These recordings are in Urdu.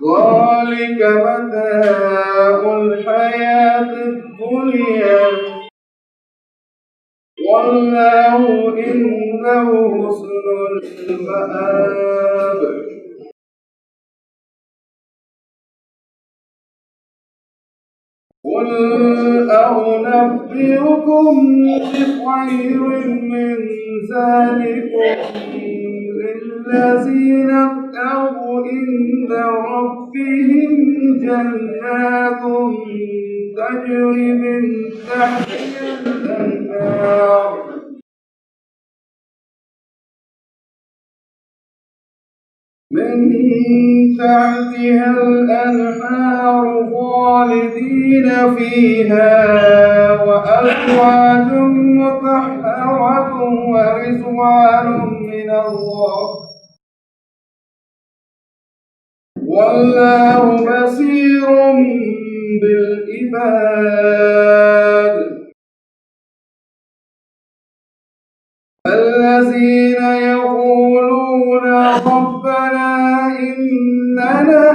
ذلك متاع الحياة الدنيا والله عنده حسن المآب. قل أنبئكم بخير من ذلكم للذين اتقوا عند ربهم جنات تجري من تحتها الأنهار خالدين فيها وأزواج مطهرة ورضوان من الله والله بصير بالعباد. الذين يقولون ربنا إننا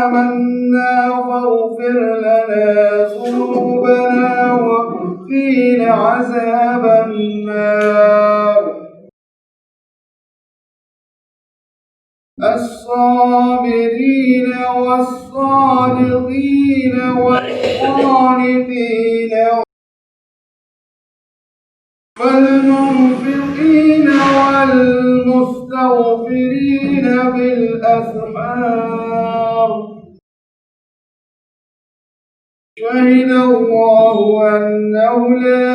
آمنا فاغفر لنا ذنوبنا وقنا عذاب النار. الصابرين والصادقين والقانتين والمنفقين والمستغفرين بالأسحار. شهد الله أنه لا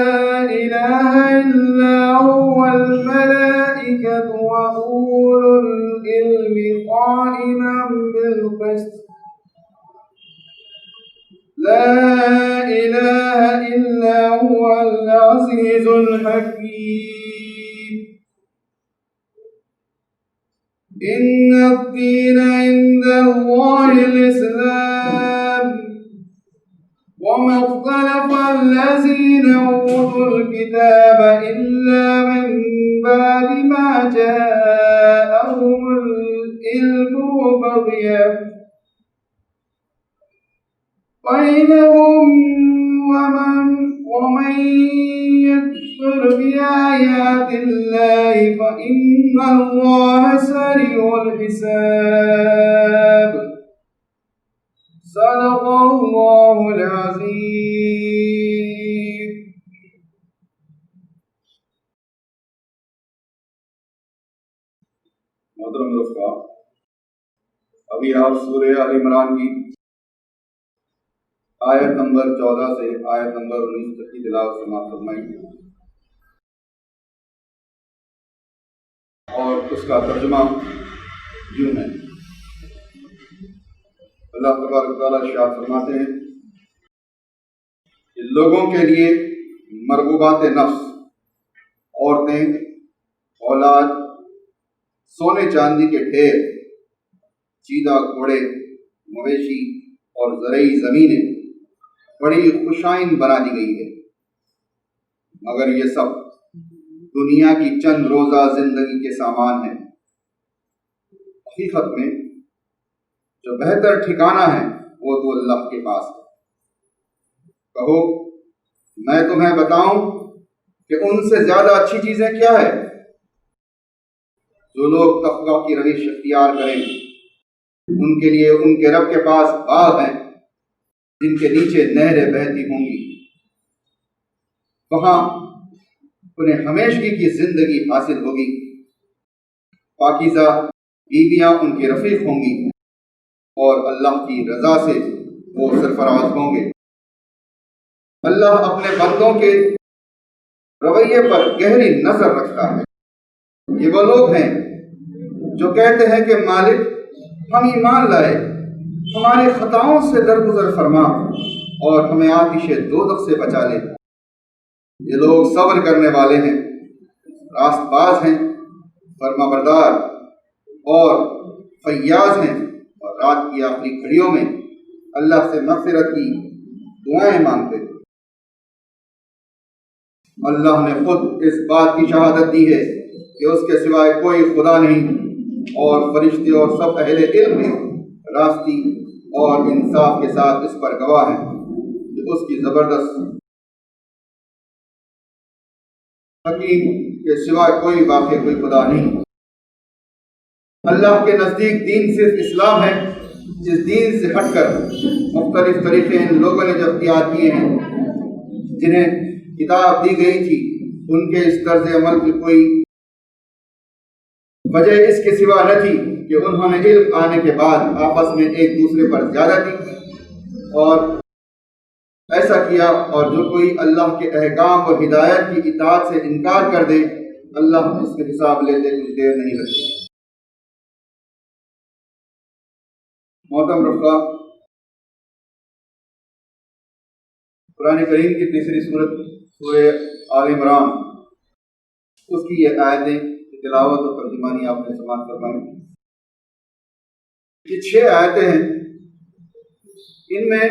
إله إلا هو والملائكة وأولو العلم قائما بالقسط لا إله إلا هو العزيز الحكيم. إن الدين عند الله الإسلام وما اختلف الذين أوتوا الكتاب إلا من بعد ما جاءهم العلم بغيا بينهم ومن يكفر بآيات الله فإن الله سريع الحساب. صدق الله العظيم. محترم دوستو، ابھی آپ سورہ آل عمران کی آیت نمبر 14 سے آیت نمبر 19 تک کی تلاوت سماعت فرمائی اور اس کا ترجمہ یوں ہے. اللہ تبارک تعالیٰ ارشاد فرماتے ہیں کہ لوگوں کے لیے مرغوبات نفس، عورتیں، اولاد، سونے چاندی کے ڈھیر، چیدہ گھوڑے، مویشی اور زرعی زمینیں بڑی خوشائن بنا دی گئی ہے، مگر یہ سب دنیا کی چند روزہ زندگی کے سامان ہیں. حقیقت میں جو بہتر ٹھکانہ ہے وہ تو اللہ کے پاس ہے. کہو میں تمہیں بتاؤں کہ ان سے زیادہ اچھی چیزیں کیا ہے؟ جو لوگ تقویٰ کی روش اختیار کریں ان کے لیے ان کے رب کے پاس باغ ہیں جن کے نیچے نہریں بہتی ہوں گی، وہاں انہیں ہمیشگی کی زندگی حاصل ہوگی، پاکیزہ بیویاں ان کے رفیق ہوں گی اور اللہ کی رضا سے وہ سرفراز ہوں گے. اللہ اپنے بندوں کے رویے پر گہری نظر رکھتا ہے. یہ وہ لوگ ہیں جو کہتے ہیں کہ مالک ہم ایمان لائے، ہماری خطاؤں سے درگزر فرما اور ہمیں آتش دوزخ سے بچا لے. یہ لوگ صبر کرنے والے ہیں، راست باز ہیں، فرما بردار اور فیاض ہیں، اور رات کی آخری گھڑیوں میں اللہ سے مغفرت کی دعائیں مانگتے ہیں. اللہ نے خود اس بات کی شہادت دی ہے کہ اس کے سوائے کوئی خدا نہیں، اور فرشتے اور سب اہل علم راستی اور انصاف کے ساتھ اس پر گواہ ہیں کہ اس کی زبردست حکیم کے سوا کوئی واقع کوئی خدا نہیں۔ اللہ کے نزدیک دین صرف اسلام ہے، جس دین سے ہٹ کر مختلف طریقے ان لوگوں نے جو اختیار کیے ہیں، جنہیں کتاب دی گئی تھی، ان کے اس طرز عمل کی کوئی وجہ اس کے سوا نہ تھی کہ انہوں نے علم آنے کے بعد آپس میں ایک دوسرے پر زیادتی اور ایسا کیا، اور جو کوئی اللہ کے احکام و ہدایت کی اطاعت سے انکار کر دے، اللہ اس کے حساب لیتے کچھ دیر نہیں لگتی۔ محترم رفقا، قرآن کریم کی تیسری سورت سورہ آل عمران، اس کی یہ آیتیں تلاوت و ترجمانی آپ نے سماعت فرمائی۔ یہ 6 آیتیں ہیں، ان میں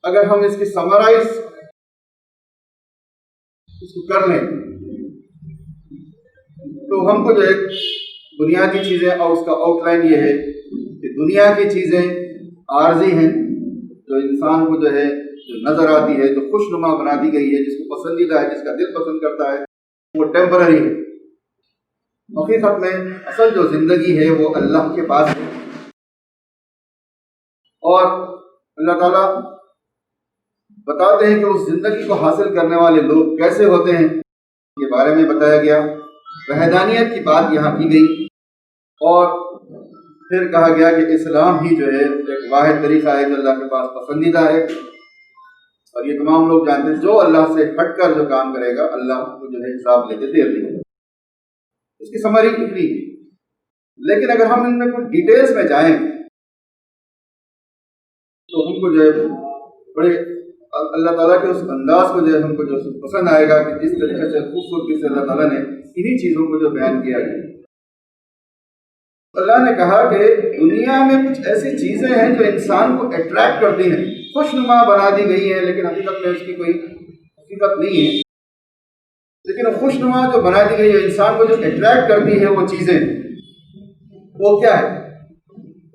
اگر ہم اس کی سمرائز اس کو کر لیں تو ہم کو جو ایک بنیادی چیزیں اور اس کا آؤٹ لائن یہ ہے کہ دنیا کی چیزیں عارضی ہیں، جو انسان کو جو ہے جو نظر آتی ہے، جو خوش نما بنا دی گئی ہے، جس کو پسندیدہ ہے، جس کا دل پسند کرتا ہے، وہ ٹیمپرری ہے۔ حقیقت میں اصل جو زندگی ہے وہ اللہ کے پاس ہے، اور اللہ تعالیٰ بتاتے ہیں کہ اس زندگی کو حاصل کرنے والے لوگ کیسے ہوتے ہیں، کے بارے میں بتایا گیا۔ وحدانیت کی بات یہاں کی گئی، اور پھر کہا گیا کہ اسلام ہی جو ہے ایک واحد طریقہ ہے جو اللہ کے پاس پسندیدہ ہے، اور یہ تمام لوگ جانتے ہیں جو اللہ سے ہٹ کر جو کام کرے گا اللہ کو جو ہے حساب لیتے دیر نہیں ہوگا۔ اس کی سمری اتنی ہے، لیکن اگر ہم ان میں کچھ ڈیٹیلز میں جائیں تو ہم کو جو ہے بڑے اللہ تعالیٰ کے اس انداز کو جو ہے ہم کو جو پسند آئے گا کہ جس طریقے سے خوبصورتی سے اللہ تعالیٰ نے انہی چیزوں کو جو بیان کیا ہے۔ اللہ نے کہا کہ دنیا میں کچھ ایسی چیزیں ہیں جو انسان کو اٹریکٹ کرتی ہیں، خوش نما بنا دی گئی ہیں، لیکن حقیقت میں اس کی کوئی حقیقت نہیں ہے، لیکن خوش نما جو بنا دی گئی ہے، انسان کو جو اٹریکٹ کرتی ہے وہ چیزیں، وہ کیا ہے؟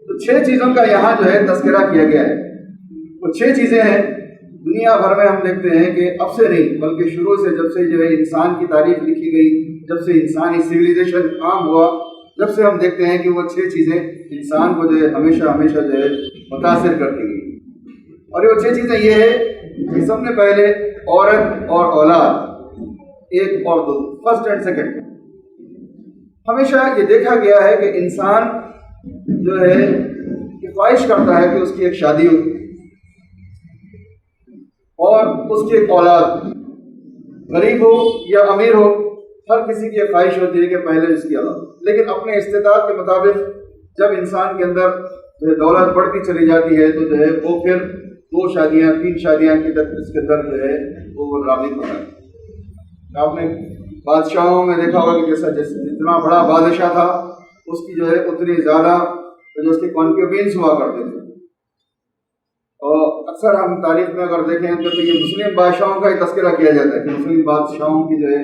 تو 6 چیزوں کا یہاں جو ہے تذکرہ کیا گیا ہے۔ وہ 6 چیزیں ہیں، دنیا بھر میں ہم دیکھتے ہیں کہ اب سے نہیں بلکہ شروع سے، جب سے جو ہے انسان کی تاریخ لکھی گئی، جب سے انسانی سویلائزیشن عام ہوا، جب سے ہم دیکھتے ہیں کہ وہ 6 چیزیں انسان کو جو ہے ہمیشہ جو ہے متاثر کرتی گئی۔ اور وہ 6 چیزیں یہ ہے کہ سب سے پہلے عورت اور اولاد، ایک اور دو، فرسٹ اینڈ سیکنڈ۔ ہمیشہ یہ دیکھا گیا ہے کہ انسان جو ہے کہ خواہش کرتا ہے کہ اس کی ایک شادی ہو اور اس کی ایک اولاد، غریب ہو یا امیر ہو، ہر کسی کی خواہش ہوتی ہے کہ پہلے اس کی اولاد، لیکن اپنے استطاعت کے مطابق جب انسان کے اندر جو ہے دولت بڑھتی چلی جاتی ہے تو جو ہے وہ پھر 2 شادیاں 3 شادیاں کی تک اس کے اندر جو ہے وہ راغب ہوتا ہے۔ آپ نے بادشاہوں میں دیکھا ہوگا کہ جتنا بڑا بادشاہ تھا اس کی جو ہے اتنی زیادہ جو اس کے کانکیوبینس ہوا کرتے تھے، اور اکثر ہم تاریخ میں اگر دیکھیں تو یہ مسلم بادشاہوں کا ہی تذکرہ کیا جاتا ہے کہ مسلم بادشاہوں کی جو ہے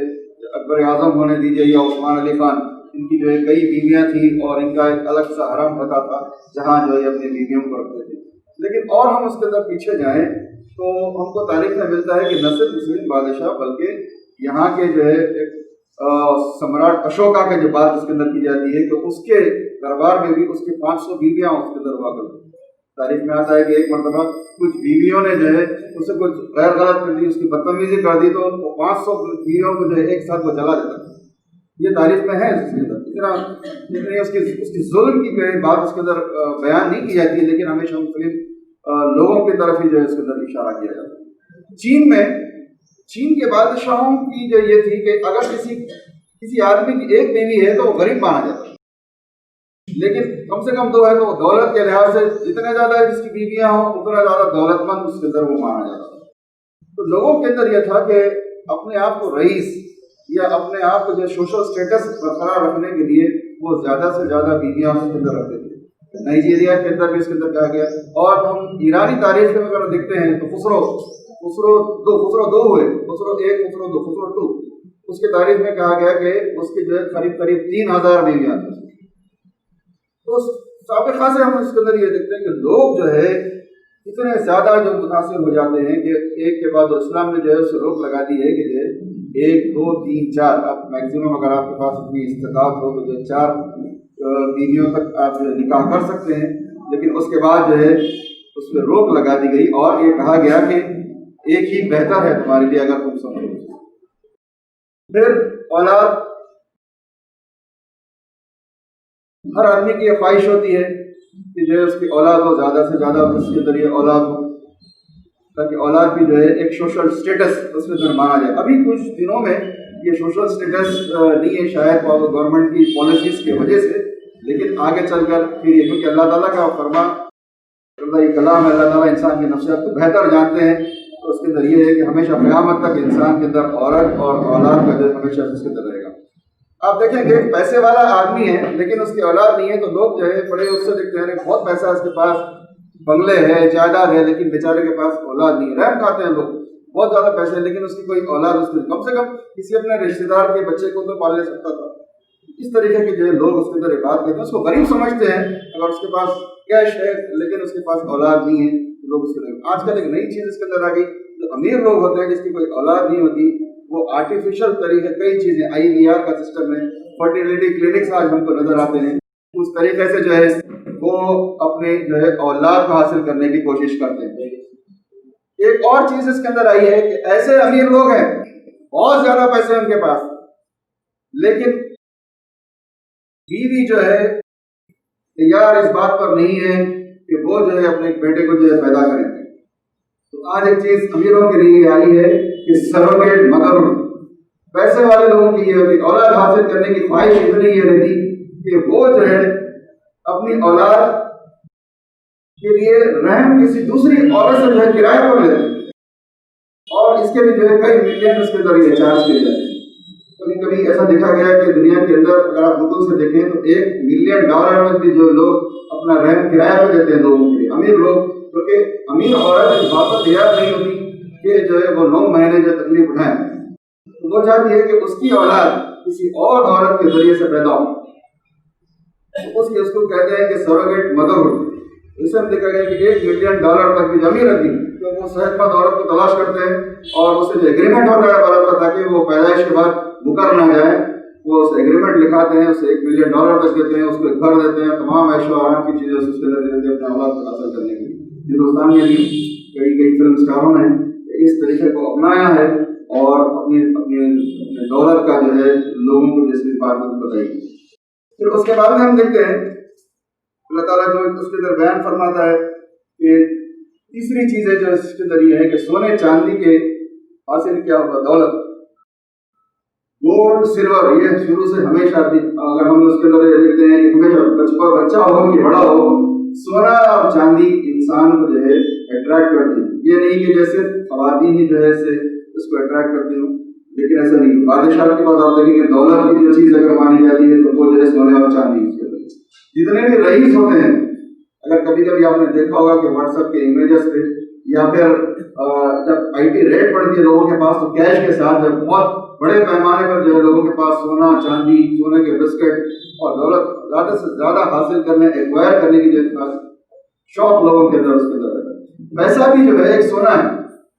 اکبر اعظم ہونے دیجیے یا عثمان علی خان، ان کی جو ہے کئی بیویاں تھیں اور ان کا ایک الگ سا حرم ہوتا تھا جہاں جو ہے اپنی بیویوں کو رکھتے تھے۔ لیکن اور ہم اس کے اندر پیچھے جائیں تو ہم کو تاریخ میں ملتا ہے کہ نہ صرف مسلم بادشاہ بلکہ یہاں کے جو ہے ایک سمراٹ اشوکا کا جو بات اس کے اندر کی جاتی ہے کہ اس کے دربار میں بھی اس کے 500 بیویاں اس کے اندر ہوا کرتی۔ تاریخ میں آتا ہے کہ ایک مرتبہ کچھ بیویوں نے جو ہے اسے کچھ غیر غلط کر دی، اس کی بدتمیزی کر دی، تو 500 بیویوں کو جو ہے ایک ساتھ وہ جلا دیتا ہے۔ یہ تاریخ میں ہے اس کے اندر، اتنا اس کی ظلم کی کوئی بات اس کے اندر بیان نہیں کی جاتی، لیکن ہمیشہ مختلف لوگوں کی طرف ہی جو ہے اس کے اندر اشارہ کیا جاتا ہے۔ چین کے بادشاہوں کی جو یہ تھی کہ اگر کسی آدمی کی ایک بیوی ہے تو وہ غریب مانا جاتا ہے، لیکن کم سے کم 2 ہے تو دولت کے لحاظ سے جتنے زیادہ جس کی بیویاں ہوں اتنا زیادہ دولت مند اس کے اندر وہ مانا جاتا ہے۔ تو لوگوں کے اندر یہ تھا کہ اپنے آپ کو رئیس یا اپنے آپ کو جو سوشل اسٹیٹس برقرار رکھنے کے لیے وہ زیادہ سے زیادہ بیویاں اس کے اندر رکھتے تھے۔ نائجیریا کے اندر بھی اس کے اندر کہا گیا، اور ہم ایرانی تاریخ میں اگر دیکھتے ہیں تو خسرو 2 ہوئے، خسرو 1، خسرو 2، خسرو 2، اس کی تاریخ میں کہا گیا کہ اس کی جو ہے قریب 3000 بیویاں تھیں۔ تو سابقہ سے ہم اس کے اندر یہ دیکھتے ہیں کہ لوگ جو ہے اتنے زیادہ جو متاثر ہو جاتے ہیں کہ ایک کے بعد اسلام نے جو ہے اس سے روک لگا دی ہے کہ جو ہے 1 2 3 4 اب میکسیمم اگر آپ کے پاس اتنی استطاعت ہو تو جو 4 بیویوں تک آپ جو نکاح کر سکتے ہیں، لیکن اس کے بعد جو ہے اس پہ روک لگا دی گئی اور یہ کہا گیا کہ ایک ہی بہتر ہے تمہارے لیے اگر تم سمجھو۔ پھر اولاد، ہر آدمی کی یہ خواہش ہوتی ہے کہ جو ہے اس کی اولاد ہو، زیادہ سے زیادہ اس کے ذریعے اولاد ہو تاکہ اولاد بھی جو ہے ایک سوشل سٹیٹس اس میں مانا جائے۔ ابھی کچھ دنوں میں یہ سوشل سٹیٹس نہیں ہے شاید گورنمنٹ کی پالیسیز کی وجہ سے، لیکن آگے چل کر پھر یہ کیونکہ اللہ تعالیٰ کا فرما اللہ کلام ہے، اللہ تعالیٰ انسان کی نفسیات کو بہتر جانتے ہیں، تو اس کے اندر یہ ہے کہ ہمیشہ قیامت تک انسان کے اندر عورت اور اولاد کا جو ہمیشہ اس کے اندر رہے گا۔ آپ دیکھیں کہ ایک پیسے والا آدمی ہے لیکن اس کی اولاد نہیں ہے تو لوگ جو ہے بڑے اس سے دیکھتے ہیں بہت پیسہ اس کے پاس، بنگلے ہے، جائیداد ہے، لیکن بیچارے کے پاس اولاد نہیں ہے۔ رحم کھاتے ہیں لوگ، بہت زیادہ پیسے لیکن اس کی کوئی اولاد اس نے کم سے کم کسی اپنے رشتے دار کے بچے کو تو پال لے سکتا تھا۔ اس طریقے کے جو ہے لوگ اس کے اندر بات کرتے ہیں، اس کو غریب سمجھتے ہیں اگر اس کے پاس کیش ہے لیکن اس کے پاس اولاد نہیں ہے تو لوگ اس کے اندر۔ آج کل ایک نئی چیز اس کے اندر آ گئی، جو امیر لوگ ہوتے ہیں جس کی کوئی اولاد نہیں ہوتی، وہ آرٹیفیشل طریقے کئی چیزیں IVR کا سسٹم ہے، فرٹیلیٹی کلینکس آج ہم کو نظر آتے ہیں، اس طریقے سے جو ہے وہ اپنے جو ہے اولاد کو حاصل کرنے کی کوشش کرتے ہیں۔ ایک اور چیز اس کے اندر آئی ہے کہ ایسے امیر لوگ ہیں، بہت زیادہ پیسے ان کے پاس، لیکن بیوی جو ہے تیار اس بات پر نہیں ہے کہ وہ جو ہے اپنے بیٹے کو جو ہے پیدا کریں۔ تو آج ایک چیز امیروں کے لیے آئی ہے کہ سروگیٹ مدر، پیسے والے لوگوں کی یہ ہوتی اولاد حاصل کرنے کی خواہش اتنی یہ رہتی کہ وہ جو ہے اپنی اولاد کے لیے رحم کسی دوسری عورت سے جو ہے کرایہ پر لیتے ہیں، اور اس کے بھی جو ہے کئی ملین اس کے ذریعے چارج کیے جاتے ہیں۔ کبھی کبھی ایسا دیکھا گیا کہ دنیا کے اندر اگر آپ گوگل سے دیکھیں تو $1 ملین میں بھی جو لوگ اپنا رحم کرایہ پہ دیتے ہیں لوگوں کے لیے، امیر لوگ، کیونکہ امیر عورت اس بات پر تیار نہیں ہوتی کہ جو ہے وہ 9 مہینے جو تکلیف اٹھائیں، وہ چاہتی ہے کہ اس کی اولاد کسی اور عورت کے ذریعے سے پیدا ہو، اس کو کہتے ہیں کہ سروگیٹ مدرہڈ۔ اس میں دیکھا گیا کہ $1 ملین تک بھی امیر رہتی تو وہ صحت مند عورت کو تلاش کرتے ہیں اور اس سے جو ایگریمنٹ ہوتا ہے عورت کا تاکہ وہ پیدائش کے بعد مکر نہ جائے، وہ اس ایگریمنٹ لکھاتے ہیں، اسے $1 ملین تک دیتے ہیں، اس کو گھر دیتے ہیں، تمام عیش و آرام کی چیزیں اس کے اندر دیتے ہیں اپنے اولاد کو حاصل کرنے کے لیے۔ ہندوستان میں بھی کئی فلم اسٹاروں نے اس طریقے کو اپنایا ہے اور اپنی دولت کا جو ہے لوگوں کو جس بات میں بتائی۔ پھر اس کے بعد ہم دیکھتے ہیں اللہ تعالیٰ جو اس کے اندر بیان فرماتا ہے کہ تیسری چیز ہے جو اس کے اندر یہ ہے کہ سونے چاندی کے حاصل کیا ہوگا دولت، گولڈ سلور، یہ شروع سے ہمیشہ بھی اگر ہم اس کے اندر یہ دیکھتے ہیں کہ ہمیشہ بچہ ہو کہ بڑا ہو، سونا اور چاندی انسان کو جو ہے اٹریکٹ کرتی ہے۔ یہ نہیں کہ جیسے خواتین ہی جو ہے اس کو اٹریکٹ کرتی ہوں، لیکن ایسا نہیں۔ بادشاہ کی بات آپ دیکھیں کہ دولت کی جو چیز اگر مانی جاتی ہے تو وہ جو ہے سونے اور چاندی۔ جتنے بھی رئیس ہوتے ہیں، اگر کبھی کبھی آپ نے دیکھا ہوگا کہ واٹس ایپ کے امیجز پہ یا پھر جب IT ریٹ پڑتی ہے لوگوں کے پاس تو کیش کے ساتھ جب بہت بڑے پیمانے پر جو ہے لوگوں کے پاس سونا چاندی، سونے کے بسکٹ اور دولت زیادہ سے زیادہ حاصل کرنے، ایکوائر کرنے کی جو شوق لوگوں کے اندر اس کے اندر ہے۔ پیسہ بھی جو ہے ایک سونا ہے۔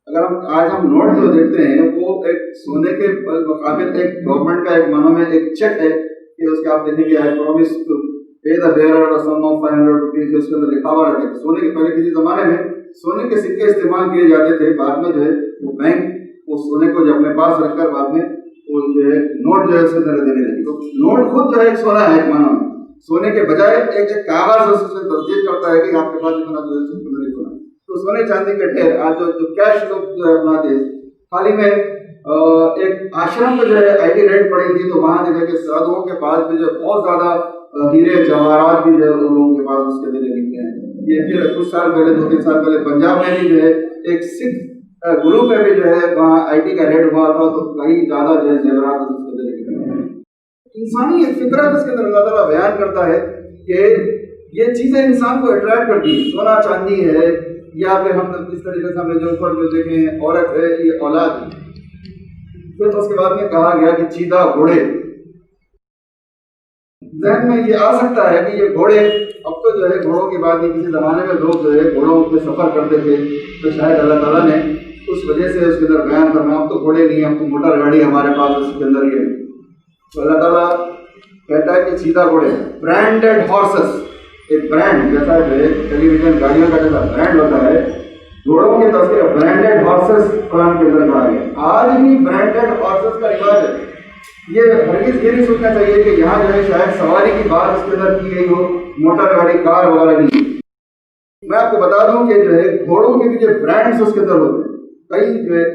اگر آج ہم نوٹ جو دیکھتے ہیں وہ ایک سونے کے مقابل ایک گورنمنٹ کا ایک معنوں میں ایک چیک ہے کہ اس کے آپ دیکھیں گے I promise to pay the bearer a sum of 500 rupees، اس کے اندر لکھا ہوا رہتا ہے۔ سونے کے پہلے کسی زمانے میں سونے کے سکے استعمال کیے جاتے تھے، بعد میں جو ہے وہ بینک اس سونے کو جو اپنے پاس رکھ کر بعد میں وہ جو ہے نوٹ جو ہے اس کے اندر دینے لگی۔ تو نوٹ خود جو ہے ایک سونا ہے ایک معنوں میں، سونے کے بجائے ایک کاغذ اس سے تصدیق کرتا ہے کہ آپ کے پاس اتنا جو ہے سونا۔ تو سونے چاندی کے ڈھیر آج جو کیش لوگ جو ہے بناتے ہیں۔ حال ہی میں ایک آشرم میں جو ہے IT ریٹ پڑی تھی تو وہاں دیکھا کہ سادھوؤں کے پاس بھی جو بہت زیادہ ہیرے جواہرات بھی جو ہے لوگوں کے پاس اس کے لیے نکلے ہیں۔ یہ پھر کچھ سال پہلے 2-3 سال پہلے پنجاب میں بھی جو ہے ایک سکھ گروپ میں بھی جو ہے وہاں IT کا ریٹ ہوا تھا تو کہیں زیادہ جو ہے زیورات اس کے اندر نکلے ہیں۔ انسانی ایک فطرت اس کے اندر اللہ تعالیٰ بیان کرتا ہے کہ یہ چیزیں انسان کو اٹریکٹ کرتی ہیں، سونا چاندی ہے یا پھر ہم اس طریقے سے ہم نے جو اوپر جو دیکھے ہیں عورت ہے، یہ اولاد ہے۔ پھر اس کے بعد میں کہا گیا کہ چیدہ گھوڑے، ذہن میں یہ آ سکتا ہے کہ یہ گھوڑے، اب تو جو ہے گھوڑوں کی بات نہیں، کسی زمانے میں لوگ جو ہے گھوڑوں پہ سفر کرتے تھے، تو شاید اللہ تعالیٰ نے اس وجہ سے اس کے اندر بیان کرنا، اب تو گھوڑے نہیں، اب تو موٹر گاڑی ہمارے پاس اس کے اندر یہ ہے. تو اللہ تعالیٰ کہتا ہے کہ سیدھا گھوڑے، برانڈیڈ ہارسز، ایک برانڈ جیسا جو ہے ٹیلی ویژن گاڑیوں کا جیسا برانڈ ہوتا ہے، گھوڑوں کی تصویر برانڈیڈ ہارسز قرآن کے اندر کہا گیا. آج بھی برانڈیڈ ہارسز کا رواج ہے. یہ ہرگز یہ نہیں سوچنا چاہیے کہ یہاں جو ہے شاید سواری کی بات اس کے اندر کی گئی ہو، موٹر گاڑی کار وغیرہ نہیں. میں آپ کو بتا دوں کہ جو ہے گھوڑوں کے بھی جو برانڈس اس کے اندر ہوتے ہیں. کئی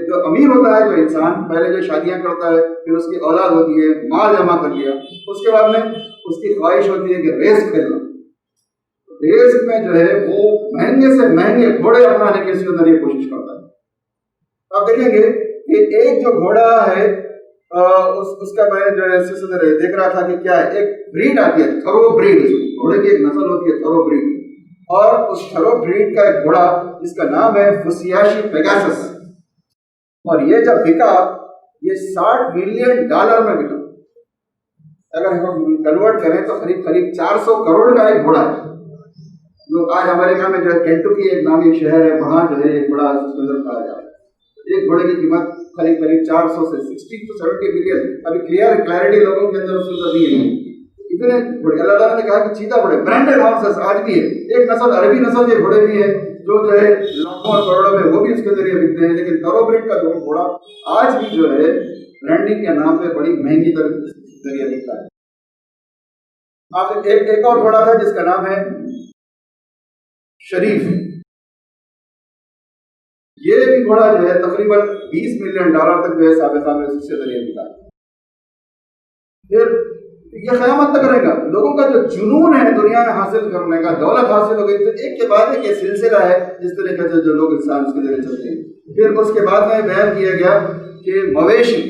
جو امیر ہوتا ہے جو انسان، پہلے جو شادیاں کرتا ہے، پھر اس کی اولاد ہوتی ہے، مال جمع کر لیا، اس کے بعد میں اس کی خواہش ہوتی ہے کہ ریس کھیلنا. ریس میں جو ہے وہ مہنگے سے مہنگے گھوڑے اپنانے کی اس کے اندر یہ کوشش کرتا ہے. آپ دیکھیں گے کہ ایک جو گھوڑا ہے اس کا میں جو ہے دیکھ رہا تھا کہ کیا ہے، ایک بریڈ آتی ہے تھرو بریڈ، گھوڑے کی ایک نسل ہوتی ہے تھرو بریڈ، اور اس تھرو بریڈ کا ایک گھوڑا جس کا نام ہے فسیاشی پیگاسس، اور یہ جب بکا یہ $60 ملین میں بکا. اگر ہم کنورٹ کریں تو قریب 400 کروڑ کا ایک گھوڑا ہے. جو آج ہمارے یہاں میں جو ہے کینٹکی ایک نامی شہر ہے، وہاں جو ہے ایک گھوڑا اس کے اندر پایا جاتا ہے. ایک گھوڑے کی قیمت قریب 400 سے 60 to 70 ملین. ابھی کلیئرٹی لوگوں کے اندر اس کے اندر نہیں ہے. اتنے گھوڑے اللہ تعالیٰ نے کہا کہ چیتا گھوڑے برانڈیڈ ہارسز آج بھی ہے. ایک نسل عربی نسل کے گھوڑے بھی ہے جو ہے لاکھوں اور کروڑوں میں، وہ بھی اس کے ذریعے بکتے ہیں. لیکن تھرو بریڈ کا جو گھوڑا آج بھی جو ہے برانڈنگ کے نام پہ بڑی مہنگی ذریعے بکتا ہے. آپ ایک اور گھوڑا تھا جس کا نام ہے شریف. یہ بھی گھوڑا جو ہے تقریباً $20 ملین تک جو ہے سابقہ میں اس کے ذریعے بکا. پھر یہ قیامت تک رہے گا. لوگوں کا جو جنون ہے دنیا میں حاصل کرنے کا، دولت حاصل ہو گئی تو ایک کے بعد ایک یہ سلسلہ ہے جس طریقے سے جو لوگ انسان اس کے ذریعے چلتے ہیں. پھر اس کے بعد میں بیان کیا گیا کہ مویشی،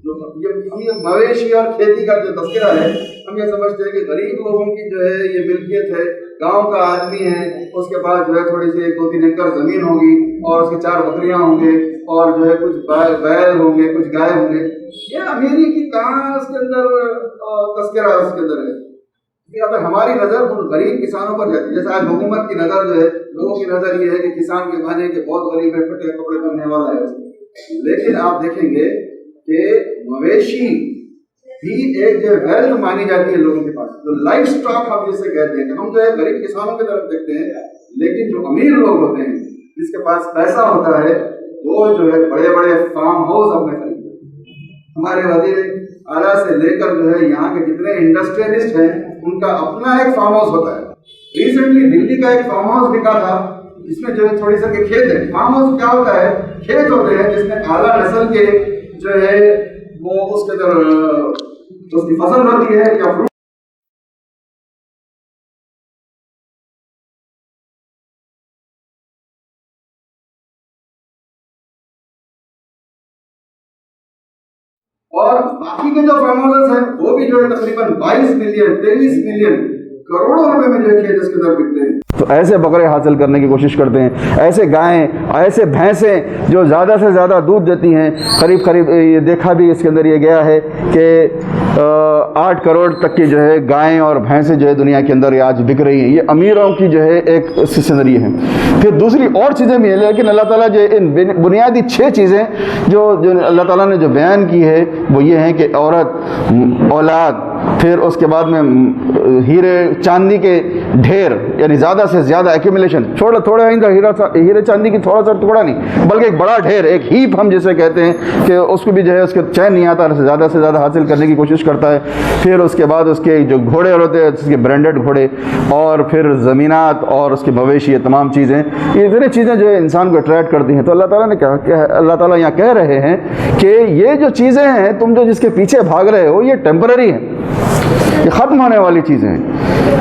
ہم یہ مویشی اور کھیتی کا جو تذکرہ ہے، ہم یہ سمجھتے ہیں کہ غریب لوگوں کی جو ہے یہ ملکیت ہے، گاؤں کا آدمی ہے، اس کے پاس جو ہے تھوڑی سی 2-3 ایکڑ زمین ہوگی اور اس کی 4 بکریاں ہوں گے اور جو ہے کچھ بیل ہوں گے، کچھ گائے ہوں گے. یہ امیری کی کہاں اس کے اندر تذکرہ اس کے اندر ہے. اگر ہماری نظر ان غریب کسانوں پر جاتی ہے، جیسے آج حکومت کی نظر جو ہے، لوگوں کی نظر یہ ہے کہ کسان کے معنی کہ بہت غریب ہے، پھٹے کپڑے پہننے والا ہے. لیکن آپ دیکھیں گے کہ مویشی بھی ایک جو ویلتھ مانی جاتی ہے لوگوں کے پاس، جو لائف سٹاک ہم جسے کہتے ہیں. ہم جو ہے غریب کسانوں کی طرف دیکھتے ہیں، لیکن جو امیر لوگ ہوتے ہیں جس کے پاس پیسہ ہوتا ہے وہ جو ہے بڑے بڑے فارم ہاؤس اپنے خریدتے ہیں. ہمارے وزیر اعلیٰ سے لے کر جو ہے یہاں کے جتنے انڈسٹریلسٹ ہیں ان کا اپنا ایک فارم ہاؤس ہوتا ہے. ریسنٹلی دلی کا ایک فارم ہاؤس بکا تھا جس میں جو ہے تھوڑی سا کے کھیت ہے. فارم ہاؤس کیا ہوتا ہے؟ کھیت ہوتے ہیں جس میں اعلیٰ نسل کے جو ہے وہ اس کے اندر اس کی فصل ہوتی ہے یا فروٹ. اور باقی کے جو فارم ہاؤسز ہیں وہ بھی جو ہے تقریباً 22 ملین 23 ملین کروڑوں روپے میں جو ہے کھیت اس کے اندر بکتے ہیں. تو ایسے بکرے حاصل کرنے کی کوشش کرتے ہیں، ایسے گائیں، ایسے بھینسیں جو زیادہ سے زیادہ دودھ دیتی ہیں. قریب یہ دیکھا بھی اس کے اندر یہ گیا ہے کہ 8 کروڑ تک کی جو ہے گائیں اور بھینسیں جو ہے دنیا کے اندر آج بک رہی ہیں. یہ امیروں کی جو ہے ایک سنری ہے. پھر دوسری اور چیزیں بھی ہیں، لیکن اللہ تعالیٰ جو ان بنیادی 6 چیزیں جو اللہ تعالیٰ نے جو بیان کی ہے وہ یہ ہیں کہ عورت، اولاد، پھر اس کے بعد میں ہیرے چاندی کے ڈھیر، یعنی زیادہ سے زیادہ ایکومولیشن، تھوڑا ہیرے چاندی کی تھوڑا سا ٹکڑا نہیں بلکہ ایک بڑا ڈھیر، ایک ہیپ ہم جسے کہتے ہیں کہ اس کو بھی جو ہے اس کے چین نہیں آتا، زیادہ سے زیادہ حاصل کرنے کی کوشش کرتا ہے. پھر اس کے بعد اس کے جو گھوڑے ہوتے ہیں، اس کے برانڈڈ گھوڑے، اور پھر زمینات اور اس کے مویشی، یہ تمام چیزیں، یہ اتنی چیزیں جو ہے انسان کو اٹریکٹ کرتی ہیں. تو اللہ تعالیٰ نے کہا کہ اللہ تعالیٰ یہاں کہہ رہے ہیں کہ یہ جو چیزیں ہیں تم جو جس کے پیچھے بھاگ رہے ہو یہ ٹیمپرری ہیں، یہ ختم ہونے والی چیزیں ہیں.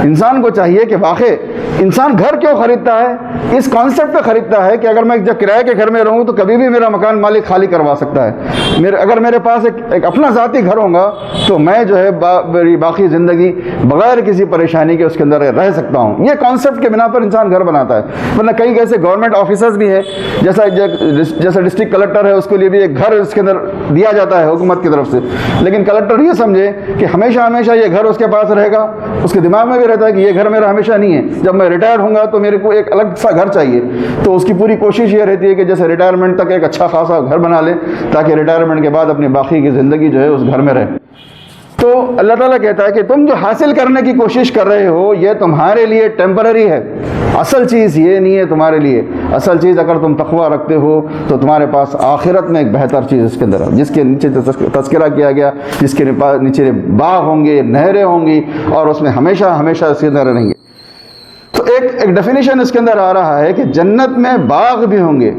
انسان کو چاہیے کہ واقعی انسان گھر کیوں خریدتا ہے؟ اس کانسیپٹ پہ خریدتا ہے کہ اگر میں جب کرائے کے گھر میں رہوں تو کبھی بھی میرا مکان مالک خالی کروا سکتا ہے. اگر میرے پاس ایک اپنا ذاتی گھر ہوگا تو میں جو ہے میری باقی زندگی بغیر کسی پریشانی کے اس کے اندر رہ سکتا ہوں. یہ کانسیپٹ کے بنا پر انسان گھر بناتا ہے. ورنہ کئی ایسے گورنمنٹ آفیسرز بھی ہیں، جیسا ڈسٹرکٹ کلکٹر ہے، اس کے لیے بھی ایک گھر اس کے اندر دیا جاتا ہے حکومت کی طرف سے، لیکن کلکٹر یہ سمجھے کہ ہمیشہ ہمیشہ یہ گھر اس کے پاس رہے گا. اس کے دماغ میں بھی رہتا ہے کہ یہ گھر میرا ہمیشہ نہیں ہے، جب میں ریٹائر ہوں گا تو میرے کو ایک الگ سا گھر چاہیے. تو اس کی پوری کوشش یہ رہتی ہے کہ جیسے ریٹائرمنٹ تک ایک اچھا خاصا گھر بنا لے تاکہ ریٹائرمنٹ کے بعد اپنی باقی کی زندگی جو ہے اس گھر میں رہے. تو اللہ تعالیٰ کہتا ہے کہ تم جو حاصل کرنے کی کوشش کر رہے ہو یہ تمہارے لیے ٹیمپرری ہے، اصل چیز یہ نہیں ہے تمہارے لیے. اصل چیز اگر تم تقویٰ رکھتے ہو تو تمہارے پاس آخرت میں ایک بہتر چیز اس کے اندر ہے، جس کے نیچے تذکرہ کیا گیا، جس کے نیچے باغ ہوں گے، نہریں ہوں گی، اور اس میں ہمیشہ ہمیشہ اس کے اندر رہیں گے. تو ایک ڈیفینیشن اس کے اندر آ رہا ہے کہ جنت میں باغ بھی ہوں گے،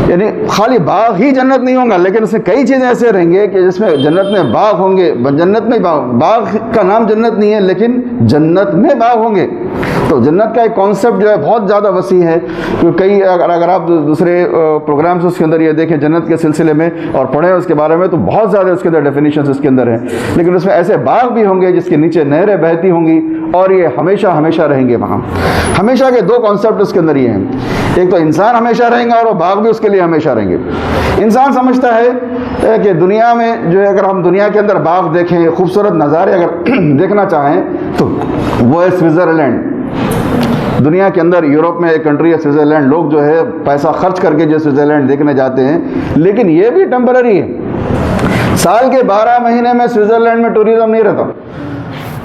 یعنی خالی باغ ہی جنت نہیں ہوگا، لیکن اس میں کئی چیزیں ایسے رہیں گے کہ جس میں جنت میں باغ ہوں گے. جنت میں باغ کا نام جنت نہیں ہے لیکن جنت میں باغ ہوں گے. تو جنت کا ایک کانسیپٹ جو ہے بہت زیادہ وسیع ہے. کئی اگر آپ دوسرے پروگرامز اس کے اندر یہ دیکھیں جنت کے سلسلے میں اور پڑھیں اس کے بارے میں تو بہت زیادہ اس کے اندر ڈیفینیشنز اس کے اندر ہیں، لیکن اس میں ایسے باغ بھی ہوں گے جس کے نیچے نہریں بہتی ہوں گی اور یہ ہمیشہ ہمیشہ رہیں گے وہاں. ہمیشہ کے دو کانسیپٹ اس کے اندر یہ ہیں، ایک تو انسان ہمیشہ رہیں گا اور وہ باغ بھی اس کے لیے ہمیشہ رہیں گے. انسان سمجھتا ہے کہ دنیا میں جو ہے اگر ہم دنیا کے اندر باغ دیکھیں، خوبصورت نظارے اگر دیکھنا چاہیں تو وہ ہے سوئٹزرلینڈ. دنیا کے اندر یورپ میں ایک کنٹری ہے سوئٹزرلینڈ، لوگ جو ہے پیسہ خرچ کر کے جو سوئٹزرلینڈ دیکھنے جاتے ہیں، لیکن یہ بھی ٹیمپرری ہے. سال کے 12 مہینے میں سوئٹزرلینڈ میں ٹوریزم نہیں رہتا،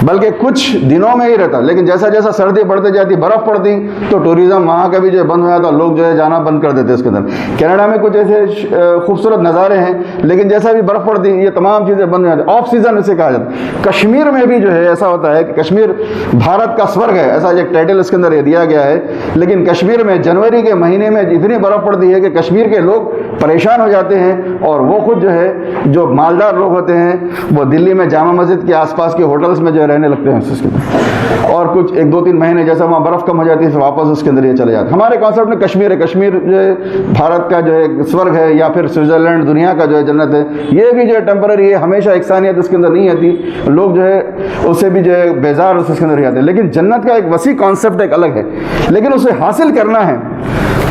بلکہ کچھ دنوں میں ہی رہتا. لیکن جیسا جیسا سردی پڑتی جاتی، برف پڑتی تو ٹوریزم وہاں کا بھی جو ہے بند ہو جاتا، لوگ جو ہے جانا بند کر دیتے اس کے اندر. کینیڈا میں کچھ ایسے خوبصورت نظارے ہیں، لیکن جیسا بھی برف پڑتی یہ تمام چیزیں بند ہو جاتی. آف سیزن اسے کہا جاتا ہے. کشمیر میں بھی جو ہے ایسا ہوتا ہے کہ کشمیر بھارت کا سورگ ہے، ایسا ایک ٹائٹل اس کے اندر یہ دیا گیا ہے. لیکن کشمیر میں جنوری کے مہینے میں اتنی برف پڑتی ہے کہ کشمیر کے لوگ پریشان ہو جاتے ہیں، اور وہ خود جو ہے جو مالدار لوگ ہوتے ہیں وہ دلی میں جامع مسجد کے آس پاس کے ہوٹلس میں جو ہے رہنے لگتے ہیں اس کے اندر. اور کچھ 1-2-3 مہینے جیسا وہاں برف کم ہو جاتی ہے پھر واپس اس کے اندر یہ چلے جاتے. ہمارے کانسیپٹ میں کشمیر ہے، کشمیر جو ہے بھارت کا جو ہے سورگ ہے، یا پھر سوئٹزرلینڈ دنیا کا جو ہے جنت ہے. یہ بھی جو ہے ٹیمپرری ہے، ہمیشہ یکسانیت اس کے اندر نہیں آتی، لوگ جو ہے اس سے بھی جو ہے بیزار اس کے اندر جاتے ہیں. لیکن جنت کا ایک وسیع کانسیپٹ ایک الگ ہے، لیکن اسے حاصل کرنا ہے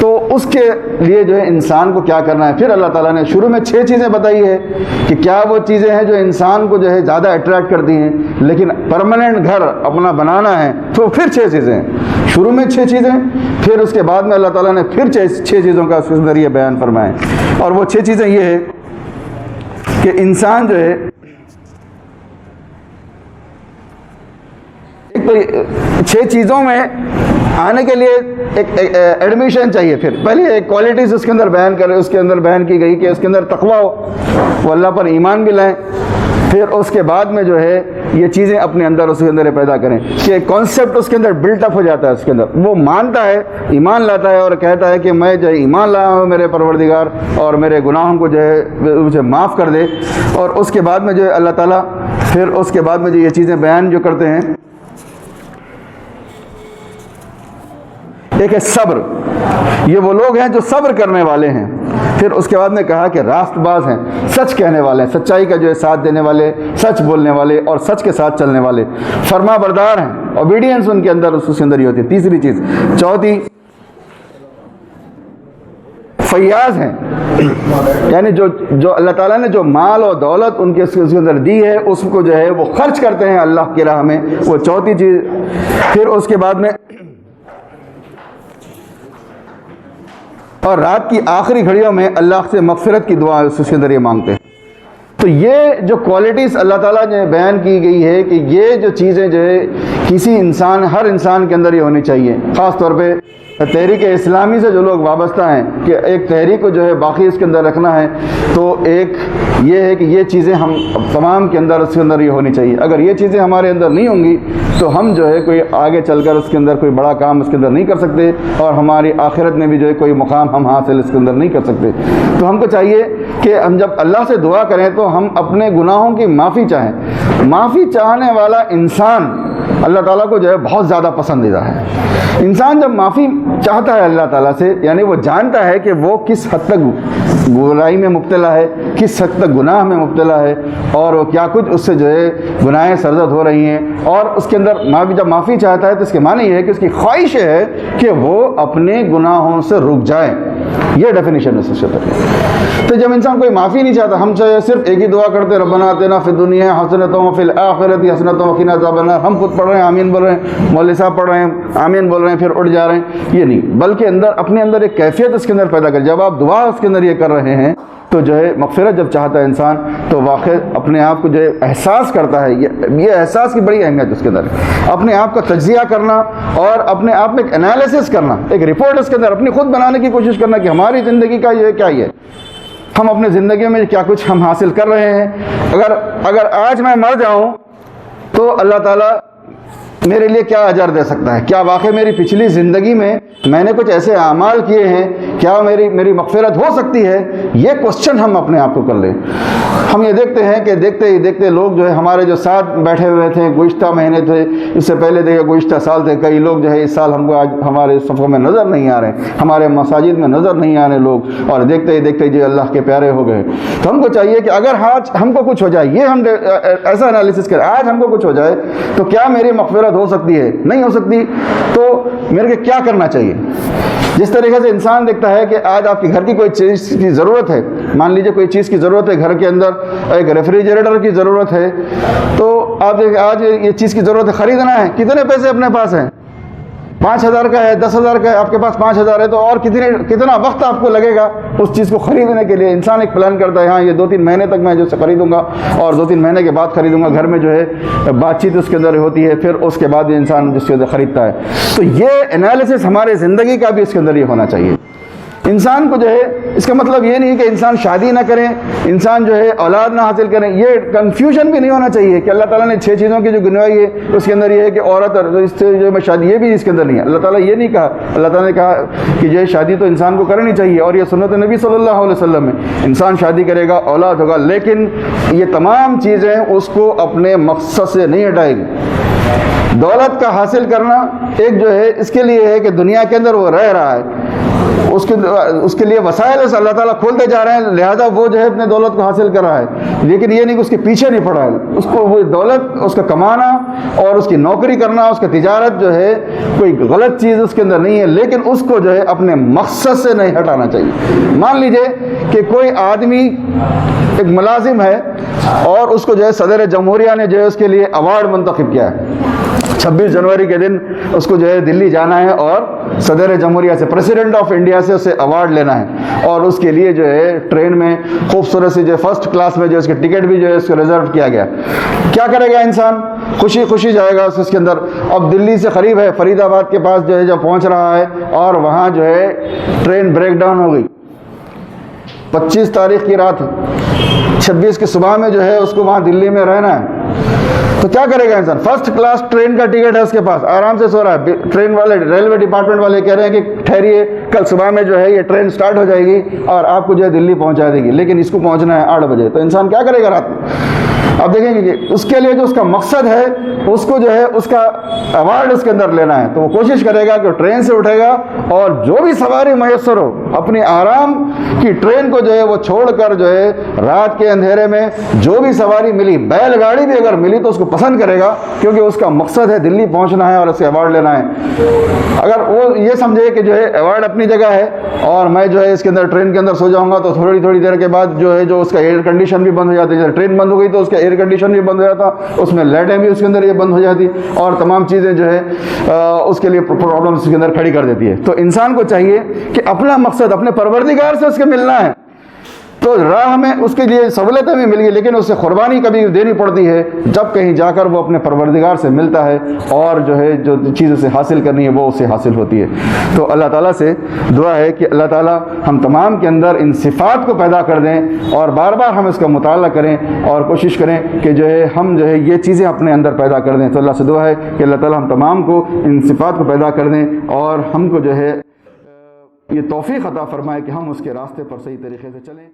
تو اس کے لیے جو ہے انسان کو کیا کرنا ہے. پھر اللہ تعالیٰ نے شروع میں 6 چیزیں بتائی ہے کہ کیا وہ چیزیں ہیں جو انسان کو جو ہے زیادہ اٹریکٹ کرتی ہیں، لیکن پرماننٹ گھر اپنا بنانا ہے تو پھر 6 چیزیں ہیں. شروع میں 6 چیزیں، پھر اس کے بعد میں اللہ تعالیٰ نے پھر 6 چیزوں کا اس کے ذریعے بیان فرمائے. اور وہ 6 چیزیں یہ ہے کہ انسان جو ہے ایک تو 6 چیزوں میں آنے کے لیے ایک ایڈمیشن چاہیے. پھر پہلے ایک کوالٹیز اس کے اندر بیان کرے، اس کے اندر بیان کی گئی کہ اس کے اندر تقویٰ ہو، وہ اللہ پر ایمان بھی لائیں. پھر اس کے بعد میں جو ہے یہ چیزیں اپنے اندر اس کے اندر پیدا کریں کہ ایک کانسیپٹ اس کے اندر بلٹ اپ ہو جاتا ہے. اس کے اندر وہ مانتا ہے، ایمان لاتا ہے اور کہتا ہے کہ میں جو ہے ایمان لایا ہوں میرے پروردگار، اور میرے گناہوں کو جو ہے مجھے معاف کر دے. اور اس کے بعد میں جو ہے اللہ تعالیٰ پھر اس کے بعد میں جو یہ چیزیں بیان جو کرتے ہیں، ایک ہے صبر. یہ وہ لوگ ہیں جو صبر کرنے والے ہیں. پھر اس کے بعد میں کہا کہ راست باز ہیں، سچ کہنے والے ہیں، سچائی کا جو ہے ساتھ دینے والے، سچ بولنے والے اور سچ کے ساتھ چلنے والے، فرما بردار ہیں، اوبیڈینس ان کے اندر اس کے اندر یہ ہوتی ہے. تیسری چیز. چوتھی فیاض ہیں، یعنی جو اللہ تعالیٰ نے جو مال و دولت ان کے اندر دی ہے اس کو جو ہے وہ خرچ کرتے ہیں اللہ کی راہ میں. وہ چوتھی چیز. پھر اس کے بعد میں اور رات کی آخری گھڑیوں میں اللہ سے مغفرت کی دعا اس کے اندر یہ مانگتے ہیں. تو یہ جو کوالٹیز اللہ تعالیٰ نے بیان کی گئی ہے کہ یہ جو چیزیں جو ہے کسی انسان، ہر انسان کے اندر یہ ہونی چاہیے. خاص طور پہ تحریک اسلامی سے جو لوگ وابستہ ہیں کہ ایک تحریک کو جو ہے باقی اس کے اندر رکھنا ہے، تو ایک یہ ہے کہ یہ چیزیں ہم تمام کے اندر اس کے اندر یہ ہونی چاہیے. اگر یہ چیزیں ہمارے اندر نہیں ہوں گی تو ہم جو ہے کوئی آگے چل کر اس کے اندر کوئی بڑا کام اس کے اندر نہیں کر سکتے، اور ہماری آخرت میں بھی جو ہے کوئی مقام ہم حاصل اس کے اندر نہیں کر سکتے. تو ہم کو چاہیے کہ ہم جب اللہ سے دعا کریں تو ہم اپنے گناہوں کی معافی چاہیں. معافی چاہنے والا انسان اللہ تعالیٰ کو جو ہے بہت زیادہ پسندیدہ ہے۔ انسان جب معافی چاہتا ہے اللہ تعالیٰ سے، یعنی وہ جانتا ہے کہ وہ کس حد تک برائی میں مبتلا ہے، کس حد تک گناہ میں مبتلا ہے، اور وہ کیا کچھ اس سے جو ہے گناہیں سرزد ہو رہی ہیں، اور اس کے اندر جب معافی چاہتا ہے تو اس کے معنی یہ ہے کہ اس کی خواہش ہے کہ وہ اپنے گناہوں سے رک جائے۔ یہ ڈیفینیشن ہے سب سے پہلے۔ تو جب انسان کوئی معافی نہیں چاہتا، ہم چاہے صرف ایک ہی دعا کرتے ربنا آتنا فی الدنیا حسنۃ وفی الآخرۃ حسنۃ وقنا عذاب النار، ہم خود پڑھ رہے ہیں آمین بول رہے ہیں، مولوی صاحب پڑھ رہے ہیں آمین بول رہے ہیں، پھر اٹھ جا رہے ہیں، یہ نہیں، بلکہ اپنے اندر ایک کیفیت اس کے اندر پیدا کر، جب آپ دعا اس کے اندر یہ کر رہے ہیں تو جو ہے مغفرت جب چاہتا ہے انسان تو واقع اپنے آپ کو جو ہے احساس کرتا ہے، یہ احساس کی بڑی اہمیت اس کے اندر ہے، اپنے آپ کا تجزیہ کرنا اور اپنے آپ میں ایک انالیسس کرنا، ایک رپورٹ اس کے اندر اپنی خود بنانے کی کوشش کرنا کہ ہماری زندگی کا یہ کیا ہے، ہم اپنے زندگی میں کیا کچھ ہم حاصل کر رہے ہیں۔ اگر آج میں مر جاؤں تو اللہ تعالیٰ میرے لیے کیا اجر دے سکتا ہے، کیا واقعی میری پچھلی زندگی میں نے کچھ ایسے اعمال کیے ہیں، کیا میری مغفرت ہو سکتی ہے، یہ کوسچن ہم اپنے آپ کو کر لیں۔ ہم یہ دیکھتے ہیں کہ دیکھتے ہی دیکھتے لوگ جو ہے ہمارے جو ساتھ بیٹھے ہوئے تھے گزشتہ مہینے تھے، اس سے پہلے دیکھے گزشتہ سال تھے، کئی لوگ جو ہے اس سال ہم کو آج ہمارے صفوں میں نظر نہیں آ رہے، ہمارے مساجد میں نظر نہیں آ رہے لوگ، اور دیکھتے ہی دیکھتے جو اللہ کے پیارے ہو گئے۔ تو ہم کو چاہیے کہ اگر آج ہم کو کچھ ہو جائے، یہ ہم ایسا انالیسس کریں، آج ہم کو کچھ ہو جائے تو کیا میری مغفرت ہو سکتی ہے، نہیں ہو سکتی، تو میرے کو کیا کرنا چاہیے۔ جس طریقے سے انسان دیکھتا ہے کہ آج آپ کے گھر کی کوئی چیز کی ضرورت ہے، مان لیجئے کوئی چیز کی ضرورت ہے، گھر کے اندر ایک ریفریجریٹر کی ضرورت ہے، تو آپ دیکھیں آج یہ چیز کی ضرورت ہے، خریدنا ہے، کتنے پیسے اپنے پاس ہیں، 5,000 کا ہے، 10,000 کا ہے، آپ کے پاس 5,000 ہے، تو اور کتنا وقت آپ کو لگے گا اس چیز کو خریدنے کے لیے۔ انسان ایک پلان کرتا ہے، ہاں یہ 2-3 مہینے تک میں جو سے خریدوں گا اور 2-3 مہینے کے بعد خریدوں گا، گھر میں جو ہے بات چیت اس کے اندر ہوتی ہے، پھر اس کے بعد انسان جس کے اندر خریدتا ہے۔ تو یہ انالیسس ہمارے زندگی کا بھی اس کے اندر یہ ہونا چاہیے۔ انسان کو جو ہے اس کا مطلب یہ نہیں کہ انسان شادی نہ کریں، انسان جو ہے اولاد نہ حاصل کریں، یہ کنفیوژن بھی نہیں ہونا چاہیے کہ اللہ تعالیٰ نے 6 چیزوں کی جو گنوائی ہے اس کے اندر یہ ہے کہ عورت اور اس سے جو میں شادی، یہ بھی اس کے اندر نہیں ہے۔ اللہ تعالیٰ یہ نہیں کہا، اللہ تعالیٰ نے کہا کہ یہ شادی تو انسان کو کرنی چاہیے، اور یہ سنت نبی صلی اللہ علیہ وسلم ہے، انسان شادی کرے گا، اولاد ہوگا، لیکن یہ تمام چیزیں اس کو اپنے مقصد سے نہیں ہٹائے گی۔ دولت کا حاصل کرنا ایک جو ہے اس کے لیے ہے کہ دنیا کے اندر وہ رہ رہا ہے، اس کے لیے وسائل اللہ تعالیٰ کھولتے جا رہے ہیں، لہذا وہ جو ہے اپنے دولت کو حاصل کر رہا ہے، لیکن یہ نہیں کہ اس کے پیچھے نہیں پڑا ہے، اس کو وہ دولت، اس کا کمانا اور اس کی نوکری کرنا، اس کا تجارت جو ہے کوئی غلط چیز اس کے اندر نہیں ہے، لیکن اس کو جو ہے اپنے مقصد سے نہیں ہٹانا چاہیے۔ مان لیجئے کہ کوئی آدمی ایک ملازم ہے اور اس کو جو ہے صدر جمہوریہ نے جو ہے اس کے لیے ایوارڈ منتخب کیا ہے، 26 جنوری کے دن اس کو جو ہے دلی جانا ہے اور صدر جمہوریہ سے، پریسیڈنٹ آف انڈیا سے اسے ایوارڈ لینا ہے، اور اس کے لیے جو ہے ٹرین میں خوبصورت سی جو فرسٹ کلاس میں جو اس کے ٹکٹ بھی جو ہے اس کو ریزرو کیا گیا۔ کیا کرے گا انسان؟ خوشی خوشی جائے گا اس کے اندر۔ اب دلی سے قریب ہے، فرید آباد کے پاس جو ہے جب پہنچ رہا ہے اور وہاں جو ہے ٹرین بریک ڈاؤن ہو گئی، 25 تاریخ کی رات ہے، 26 کی صبح میں جو ہے اس کو وہاں دلی میں رہنا ہے، تو کیا کرے گا انسان؟ فرسٹ کلاس ٹرین کا ٹکٹ ہے اس کے پاس، آرام سے سو رہا ہے، ٹرین والے ریلوے ڈپارٹمنٹ والے کہہ رہے ہیں کہ ٹھہریے، کل صبح میں جو ہے یہ ٹرین سٹارٹ ہو جائے گی اور آپ کو جو ہے دلی پہنچا دے گی، لیکن اس کو پہنچنا ہے 8 بجے، تو انسان کیا کرے گا رات میں؟ اب دیکھیں گے کہ اس کے لیے جو اس کا مقصد ہے اس کو جو ہے اس کا ایوارڈ اس کے اندر لینا ہے، تو وہ کوشش کرے گا کہ ٹرین سے اٹھے گا اور جو بھی سواری میسر ہو اپنی آرام کی ٹرین کو جو ہے وہ چھوڑ کر جو ہے رات کے اندھیرے میں جو بھی سواری ملی، بیل گاڑی بھی اگر ملی تو اس کو پسند کرے گا، کیونکہ اس کا مقصد ہے دلی پہنچنا ہے اور اسے ایوارڈ لینا ہے۔ اگر وہ یہ سمجھے کہ جو ہے ایوارڈ اپنی جگہ ہے اور میں جو ہے اس کے اندر ٹرین کے اندر سو جاؤں گا تو تھوڑی دیر کے بعد جو ہے جو اس کا ایئر کنڈیشن بھی بند ہو جاتی ہے، جب ٹرین بند ہو گئی تو اس کا ایئر کنڈیشن بھی بند ہو جاتا، اس میں لائٹیں بھی اس کے اندر یہ بند ہو جاتی اور تمام چیزیں جو ہے اس کے لیے پرابلم اس کے اندر کھڑی کر دیتی ہے۔ تو انسان کو چاہیے کہ اپنا مقصد اپنے پروردگار سے اس کے ملنا ہے، تو راہ میں اس کے لیے سہولتیں بھی مل گئی، لیکن اسے قربانی کبھی دینی پڑتی ہے جب کہیں جا کر وہ اپنے پروردگار سے ملتا ہے اور جو ہے جو چیز اسے حاصل کرنی ہے وہ اسے حاصل ہوتی ہے۔ تو اللہ تعالیٰ سے دعا ہے کہ اللہ تعالیٰ ہم تمام کے اندر ان صفات کو پیدا کر دیں اور بار بار ہم اس کا مطالعہ کریں اور کوشش کریں کہ جو ہے ہم جو ہے یہ چیزیں اپنے اندر پیدا کر دیں۔ تو اللہ سے دعا ہے کہ اللہ تعالیٰ ہم تمام کو ان صفات کو پیدا کر دیں اور ہم کو جو ہے یہ توفیق عطا فرمائے کہ ہم اس کے راستے پر صحیح طریقے سے چلیں۔